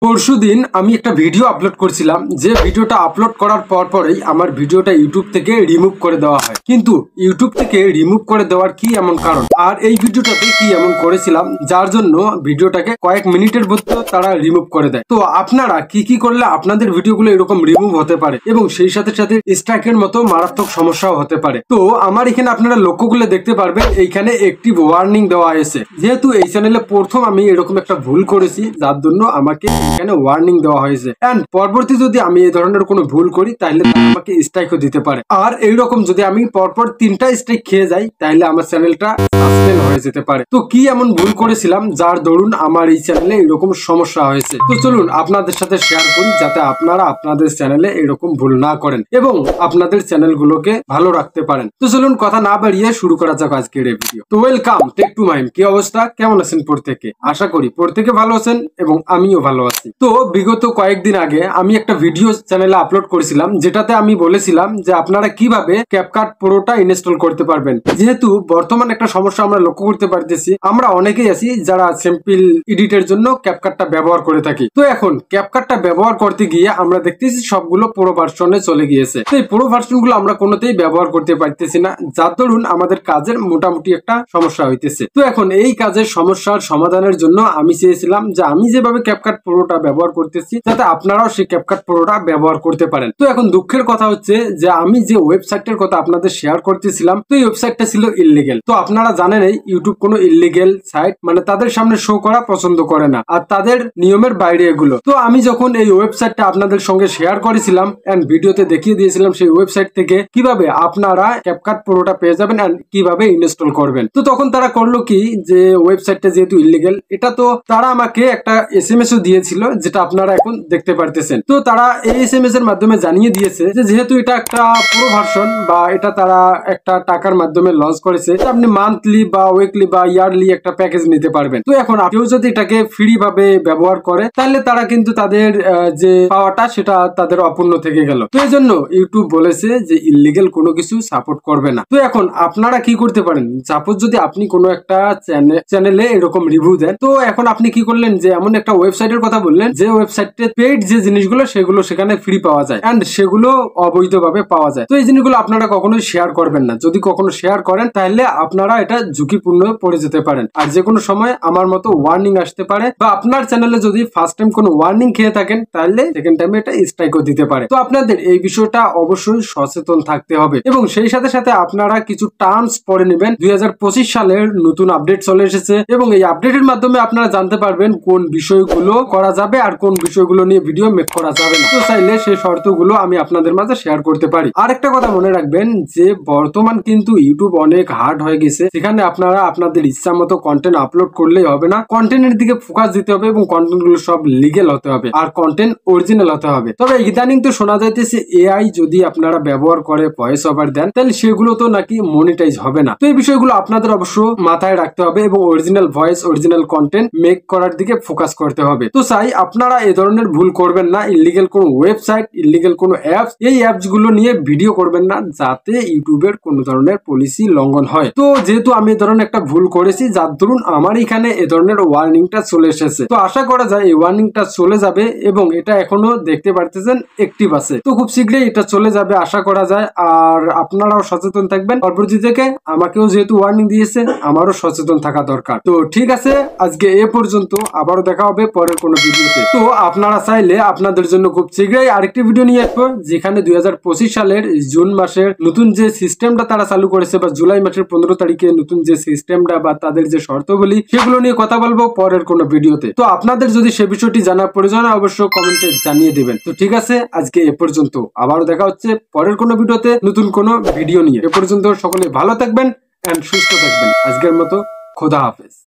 পরশুদিন আমি একটা ভিডিও আপলোড করছিলাম, যে ভিডিওটা আপলোড করার পরেই আমার ভিডিওটা ইউটিউব থেকে রিমুভ করে দেওয়া হয়। কিন্তু ইউটিউব থেকে রিমুভ করে দেওয়ার কি এমন কারণ, আর এই ভিডিওটাতে কি এমন করেছিলাম যার জন্য ভিডিওটাকে কয়েক মিনিটের মধ্যে তারা রিমুভ করে দেয়। তো আপনারা কি কি করলে আপনাদের ভিডিওগুলো এরকম রিমুভ হতে পারে এবং সেই সাথে সাথে স্ট্রাইকের মতো মারাত্মক সমস্যাও হতে পারে। তো আমার এখানে আপনারা লক্ষ্য করলে দেখতে পারবেন এইখানে একটি ওয়ার্নিং দেওয়া আছে। যেহেতু এই চ্যানেলে প্রথম আমি এরকম একটা ভুল করেছি, যার জন্য আমাকে এখানে ওয়ার্নিং দেওয়া হয়েছে। এন্ড পরবর্তী যদি আমি এই ধরনের কোনো ভুল করি তাহলে আমাকে স্ট্রাইকও দিতে পারে। আর এইরকম যদি আমি পরপর 3টা স্ট্রাইক খেয়ে যাই তাহলে আমার চ্যানেলটা সাসপেন্ড হয়ে যেতে পারে। তো কি এমন ভুল করেছিলাম যার দরুন আমার এই চ্যানেলে এরকম সমস্যা হয়েছে, তো চলুন আপনাদের সাথে শেয়ার করি যাতে আপনারা আপনাদের চ্যানেলে এরকম ভুল না করেন এবং আপনাদের চ্যানেলগুলোকে ভালো রাখতে পারেন। তো চলুন কথা না বাড়িয়ে শুরু করা যাক আজকের এই ভিডিও। তো ওয়েলকাম টেক টু মাইম। কি অবস্থা, কেমন আছেন প্রত্যেকে? আশা করি প্রত্যেকে ভালো আছেন এবং আমিও ভালো আছি। তো বিগত কয়েকদিন আগে আমি একটা ভিডিও চ্যানেলে আপলোড করেছিলাম, যেটাতে আমি বলেছিলাম যে আপনারা কিভাবে ক্যাপকাট প্রোটা ইনস্টল করতে পারবেন। যেহেতু বর্তমান একটা সমস্যা আমরা লক্ষ্য করতে পারতেছি, আমরা অনেকেই আছি যারা সিম্পল এডিটের জন্য ক্যাপকাটটা ব্যবহার করে থাকি। তো এখন ক্যাপকাটটা ব্যবহার করতে গিয়ে আমরা দেখতেছি সবগুলো প্রো ভার্সনে চলে গিয়েছে। তো এই প্রো ভার্সন গুলো আমরা কোনোতেই ব্যবহার করতে পারতেছি না, যার দরুন আমাদের কাজের মোটামুটি একটা সমস্যা হইতেছে। তো এখন এই কাজের সমস্যার সমাধানের জন্য আমি চেয়েছিলাম যে আমি যেভাবে ক্যাপকাট প্রোটা ব্যবহার করতেছি যাতে আপনারাও সেই ক্যাপকাট প্রোটা ব্যবহার করতে পারেন। তো এখন দুঃখের কথা হচ্ছে যে আমি যে ওয়েবসাইটের কথা আপনাদের শেয়ার করতেছিলাম, তো এই ওয়েবসাইটটা ছিল ইললিগেল। তো আপনারা জানেন এই ইউটিউব কোনো ইললিগেল সাইট মানে তাদের সামনে শো করা পছন্দ করে না, আর তাদের নিয়মের বাইরে এগুলো। তো আমি যখন এই ওয়েবসাইটটা আপনাদের সঙ্গে শেয়ার করেছিলাম এন্ড ভিডিওতে দেখিয়ে দিয়েছিলাম সেই ওয়েবসাইট থেকে কিভাবে আপনারা ক্যাপকাট প্রোটা পেয়ে যাবেন এন্ড কিভাবে ইনস্টল করবেন, তো তখন তারা করলো কি যে ওয়েবসাইটটা যেহেতু ইললিগেল, এটা তো তারা আমাকে একটা এসএমএসও দিয়েছিল যেটা আপনারা এখন দেখতে পারতেছেন। তো তারা এই এসএমএস এর মাধ্যমে জানিয়ে দিয়েছে যে যেহেতু এটা একটা প্রো ভার্সন বা এটা তারা একটা টাকার মাধ্যমে লঞ্চ করেছে, আপনি মান্থলি বা উইকলি বা ইয়ারলি একটা প্যাকেজ নিতে পারবেন। তো এখন কেউ যদি এটাকে ফ্রি ভাবে ব্যবহার করে তাহলে তারা কিন্তু তাদের যে পাওয়াটা সেটা তাদের অপূর্ণ থেকে গেল। তো এই জন্য ইউটিউব বলেছে যে ইললিগেল কোনো কিছু সাপোর্ট করবে না। তো এখন আপনারা কি করতে পারেন, সাপোজ যদি আপনি কোনো একটা চ্যানেলে এরকম রিভিউ দেন, তো এখন আপনি কি করলেন যে এমন একটা ওয়েবসাইটের কথা বললেন যে ওয়েবসাইটে পেইড যে জিনিসগুলো সেগুলো সেখানে ফ্রি পাওয়া যায় এন্ড সেগুলো অবৈধভাবে পাওয়া যায়। তো এই জিনিসগুলো আপনারা কখনোই শেয়ার করবেন না। যদি কখনো শেয়ার করেন তাহলে আপনারা এটা ঝুঁকিপূর্ণ পড়ে যেতে পারেন, আর যে কোনো সময় আমার মতো ওয়ার্নিং আসতে পারে, বা আপনার চ্যানেলে যদি ফার্স্ট টাইম কোনো ওয়ার্নিং খেয়ে থাকেন তাহলে সেকেন্ড টাইমে এটা স্ট্রাইকও দিতে পারে। তো আপনাদের এই বিষয়টা অবশ্যই সচেতন থাকতে হবে এবং সেই সাথে সাথে আপনারা কিছু টার্মস পড়ে নেবেন। 2025 সালের নতুন আপডেট চলে এসেছে এবং এই আপডেটের মাধ্যমে আপনারা জানতে পারবেন কোন বিষয়গুলো করা যাবে আর কোন বিষয়গুলো নিয়ে ভিডিও মেক করা যাবে না। তো চাইলে সেই শর্তগুলো আমি আপনাদের মাঝে শেয়ার করতে পারি। আর একটা কথা মনে রাখবেন যে বর্তমান কিন্তু ইউটিউব অনেক হার্ড হয়ে গেছে, সেখানে আপনারা আপনাদের ইচ্ছা মতো কন্টেন্ট আপলোড করলেই হবে না, কন্টেন্টের দিকে ফোকাস দিতে হবে এবং কন্টেন্ট গুলো সব লিগেল হতে হবে আর কন্টেন্ট অরিজিনাল হতে হবে। তবে ইদানিং তো শোনা যাইতেছে এআই যদি আপনারা ব্যবহার করে ভয়েস ওভার দেন তাহলে সেগুলো তো নাকি মনিটাইজ হবে না। তো এই বিষয়গুলো আপনাদের অবশ্য মাথায় রাখতে হবে এবং original voice original content make করার দিকে ফোকাস করতে হবে। তো চাই আপনারা এই ধরনের ভুল করবেন না, ইলিগেল কোনো ওয়েবসাইট ইলিগেল কোনো অ্যাপস এই অ্যাপস গুলো নিয়ে ভিডিও করবেন না যাতে ইউটিউবের কোনো ধরনের পলিসি লঙ্ঘন হয়। তো যেহেতু আমি এই ধরনের একটা ভুল করেছি যার দরুন আমার এখানে এই ধরনের ওয়ার্নিংটা চলে এসেছে, তো আশা করা যায় এই ওয়ার্নিংটা চলে যাবে এবং এটা এখনো দেখতে পারতেছেন অ্যাক্টিভ আছে, তো খুব শীঘ্রই এটা চলে যাবে আশা করা যায়। আর আপনারাও সচেতন থাকবেন, পরবর্তী থেকে আমাকেও যেহেতু ওয়ার্নিং দিয়েছে আমারও সচেতন থাকা দরকার। তো ঠিক আছে, আজকে এ পর্যন্ত, আবারও দেখা হবে পরের কোনো ভিডিওতে। তো আপনারা চাইলে আপনাদের জন্য খুব শীঘ্রই আরেকটি ভিডিও নিয়ে আসবো, যেখানে 2025 সালের জুন মাসের নতুন যে সিস্টেমটা তারা চালু করেছে বা জুলাই মাসের 15 তারিখে নতুন যে সিস্টেমটা বা তাদের যে শর্তগুলি সেগুলো নিয়ে কথা বলবো পরের কোনো ভিডিওতে। তো আপনাদের যদি সে বিষয়টি জানার প্রয়োজন অবশ্যই কমেন্টে জানিয়ে দেবেন। তো ঠিক আছে, আজকে এ পর্যন্ত, আবারও দেখা হচ্ছে পরের কোনো ভিডিওতে নতুন কোনো ভিডিও নিয়ে। এ পর্যন্ত সকলে ভালো থাকবেন এন্ড সুস্থ থাকবেন। আজকের মতো খোদা হাফেজ।